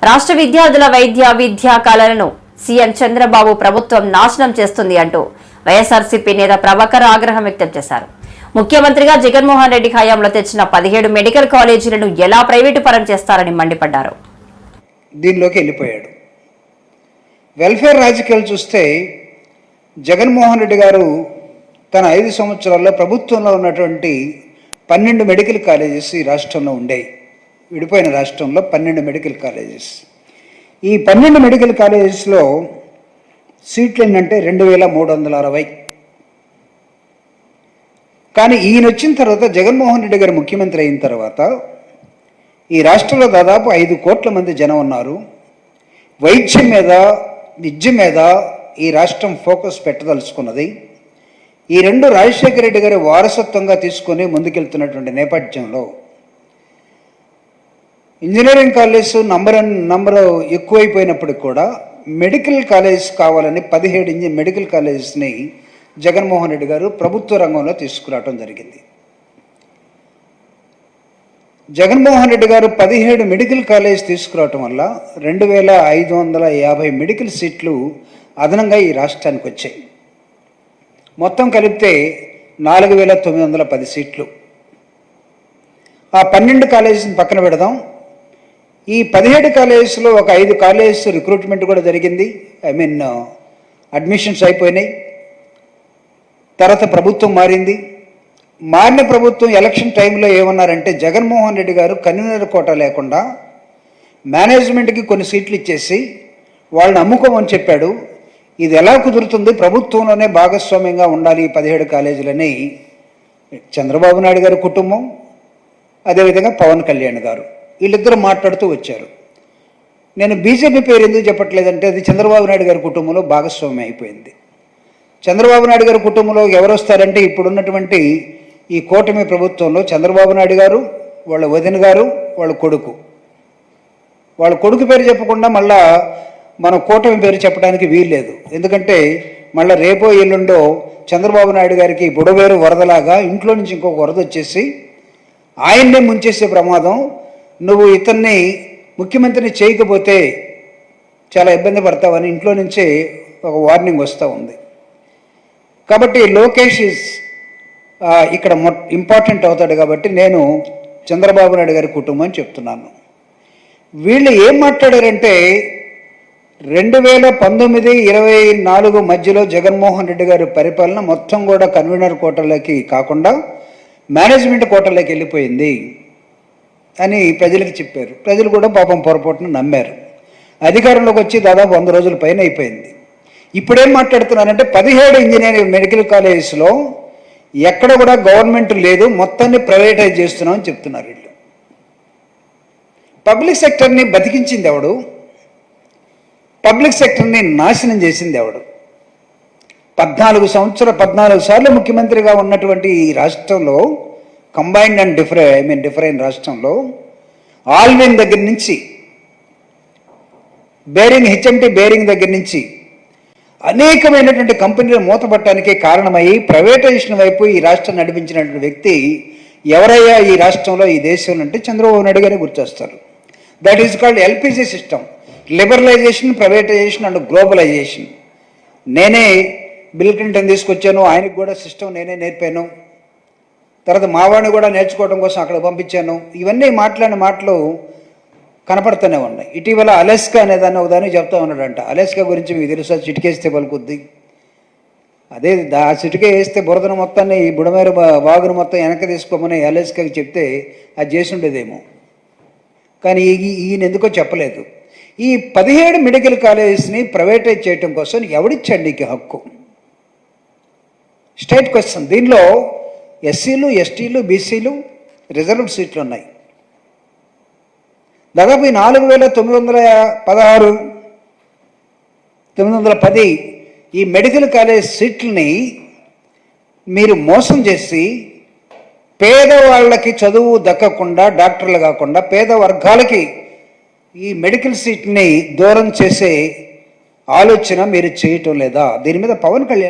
రాష్ట్ర విద్యార్థుల విద్యా కళలను సీఎం చంద్రబాబు ప్రభుత్వం నాశనం చేస్తుంది అంటూ వైఎస్ఆర్సీపీ నేత ప్రభాకర్ ఆగ్రహం వ్యక్తం చేశారు. ముఖ్యమంత్రిగా జగన్మోహన్ రెడ్డి హయాంలో తెచ్చిన 17 మెడికల్ కాలేజీలను ఎలా ప్రైవేటు పరం చేస్తారని మండిపడ్డారు. దీనిలోకి వెళ్ళిపోయాడు. వెల్ఫేర్ రాజకీయాలు చూస్తే జగన్మోహన్ రెడ్డి గారు తన 5 సంవత్సరాల్లో ప్రభుత్వంలో ఉన్నటువంటి 12 మెడికల్ కాలేజెస్ ఈ రాష్ట్రంలో ఉండేవి. విడిపోయిన రాష్ట్రంలో 12 మెడికల్ కాలేజెస్. ఈ 12 మెడికల్ కాలేజెస్లో సీట్లు ఏంటంటే 2360. కానీ ఈయన వచ్చిన తర్వాత జగన్మోహన్ రెడ్డి గారు ముఖ్యమంత్రి అయిన తర్వాత ఈ రాష్ట్రంలో దాదాపు 5 కోట్ల మంది జనం ఉన్నారు. వైద్యం మీద, విద్య మీద ఈ రాష్ట్రం ఫోకస్ పెట్టదలుచుకున్నది. ఈ రెండు రాజశేఖర రెడ్డి గారి వారసత్వంగా తీసుకొని ముందుకెళ్తున్నటువంటి నేపథ్యంలో ఇంజనీరింగ్ కాలేజ్ నంబరు ఎక్కువైపోయినప్పటికి కూడా మెడికల్ కాలేజ్ కావాలని 17 మెడికల్ కాలేజెస్ని జగన్మోహన్ రెడ్డి గారు ప్రభుత్వ రంగంలో తీసుకురావడం జరిగింది. జగన్మోహన్ రెడ్డి గారు 17 మెడికల్ కాలేజ్ తీసుకురావటం వల్ల 2550 మెడికల్ సీట్లు అదనంగా ఈ రాష్ట్రానికి వచ్చాయి. మొత్తం కలిపితే 4910 సీట్లు. ఆ 12 కాలేజీని పక్కన పెడదాం. ఈ 17 కాలేజెస్లో ఒక 5 కాలేజెస్ రిక్రూట్మెంట్ కూడా జరిగింది. అడ్మిషన్స్ అయిపోయినాయి. తర్వాత ప్రభుత్వం మారిన ప్రభుత్వం ఎలక్షన్ టైంలో ఏమన్నారంటే జగన్మోహన్ రెడ్డి గారు కన్వీనర్ కోటా లేకుండా మేనేజ్మెంట్కి కొన్ని సీట్లు ఇచ్చేసి వాళ్ళని అమ్ముకోమని చెప్పాడు. ఇది ఎలా కుదురుతుంది, ప్రభుత్వంలోనే భాగస్వామ్యంగా ఉండాలి ఈ 17 కాలేజీలని చంద్రబాబు నాయుడు గారి కుటుంబం, అదేవిధంగా పవన్ కళ్యాణ్ గారు వీళ్ళిద్దరూ మాట్లాడుతూ వచ్చారు. నేను బీజేపీ పేరు ఎందుకు చెప్పట్లేదంటే అది చంద్రబాబు నాయుడు గారి కుటుంబంలో భాగస్వామ్యం అయిపోయింది. చంద్రబాబు నాయుడు గారి కుటుంబంలో ఎవరు వస్తారంటే ఇప్పుడున్నటువంటి ఈ కూటమి ప్రభుత్వంలో చంద్రబాబు నాయుడు గారు, వాళ్ళ వదిన గారు, వాళ్ళ కొడుకు పేరు చెప్పకుండా మళ్ళా మన కూటమి పేరు చెప్పడానికి వీల్లేదు. ఎందుకంటే మళ్ళీ రేపో ఎల్లుండో చంద్రబాబు నాయుడు గారికి బుడవేరు వరదలాగా ఇంట్లో నుంచి ఇంకొక వరద వచ్చేసి ఆయన్నే ముంచేసే ప్రమాదం, నువ్వు ఇతన్ని ముఖ్యమంత్రిని చేయకపోతే చాలా ఇబ్బంది పడతావని ఇంట్లో నుంచే ఒక వార్నింగ్ వస్తూ ఉంది. కాబట్టి లోకేష్ ఇక్కడ ఇంపార్టెంట్ అవుతాడు. కాబట్టి నేను చంద్రబాబు నాయుడు గారి కుటుంబం చెప్తున్నాను. వీళ్ళు ఏం మాట్లాడారంటే 2019-24 మధ్యలో జగన్మోహన్ రెడ్డి గారి పరిపాలన మొత్తం కూడా కన్వీనర్ కోటలోకి కాకుండా మేనేజ్మెంట్ కోటలోకి వెళ్ళిపోయింది అని ప్రజలకు చెప్పారు. ప్రజలు కూడా పాపం పొరపాటును నమ్మారు. అధికారంలోకి వచ్చి దాదాపు 100 రోజుల పైన అయిపోయింది. ఇప్పుడేం మాట్లాడుతున్నారంటే 17 ఇంజనీరింగ్ మెడికల్ కాలేజెస్లో ఎక్కడ కూడా గవర్నమెంట్ లేదు, మొత్తాన్ని ప్రైవేటైజ్ చేస్తున్నామని చెప్తున్నారు. వీళ్ళు పబ్లిక్ సెక్టర్ని బతికించింది ఎవడు? పబ్లిక్ సెక్టర్ని నాశనం చేసింది ఎవడు? 14 సార్లు ముఖ్యమంత్రిగా ఉన్నటువంటి ఈ రాష్ట్రంలో కంబైన్డ్ అండ్ డిఫరెంట్ రాష్ట్రంలో ఆల్విన్ దగ్గర నుంచి హెచ్ఎంటీ బేరింగ్ దగ్గర నుంచి అనేకమైనటువంటి కంపెనీలు మూతపట్టడానికి కారణమయ్యి ప్రైవేటైజేషన్ వైపు ఈ రాష్ట్రం నడిపించినటువంటి వ్యక్తి ఎవరయ్యా ఈ రాష్ట్రంలో, ఈ దేశంలో అంటే చంద్రబాబు నాయుడు గారే గుర్తొస్తారు. That is called LPG system, liberalisation, privatisation and globalisation. నేనే బిల్ క్లింటన్ తీసుకొచ్చాను, ఆయనకు కూడా సిస్టమ్ నేనే నేర్పాను, తర్వాత మావాడిని కూడా నేర్చుకోవడం కోసం అక్కడ పంపించాను. ఇవన్నీ మాట్లాడిన మాటలు కనపడుతూనే ఉన్నాయి. ఇటీవల అలెస్కా అనేదాన్ని ఒకదాన్ని చెప్తా ఉన్నాడంట. అలెస్కా గురించి మీకు తెలుసా? చిటికేస్తే పలుకుద్ది. అదే ఆ చిటికే వేస్తే బురదను మొత్తాన్ని, ఈ బుడమేరు వాగును మొత్తం వెనక్కి తీసుకోమని అలెస్కాకి చెప్తే అది చేసి ఉండేదేమో. కానీ ఈయన ఎందుకో చెప్పలేదు. ఈ 17 మెడికల్ కాలేజెస్ని ప్రైవేటైజ్ చేయటం కోసం ఎవడిచ్చాడు నీకు హక్కు? State question. దీనిలో ఎస్సీలు, ఎస్టీలు, బీసీలు రిజర్వ్డ్ సీట్లు ఉన్నాయి. దాదాపు 4910 ఈ మెడికల్ కాలేజ్ సీట్లని మీరు మోసం చేసి పేదవాళ్ళకి చదువు దక్కకుండా, డాక్టర్లు కాకుండా పేద వర్గాలకి ఈ మెడికల్ సీట్ని దూరం చేసే ఆలోచన మీరు చేయటం లేదా? దీని మీద పవన్ కళ్యాణ్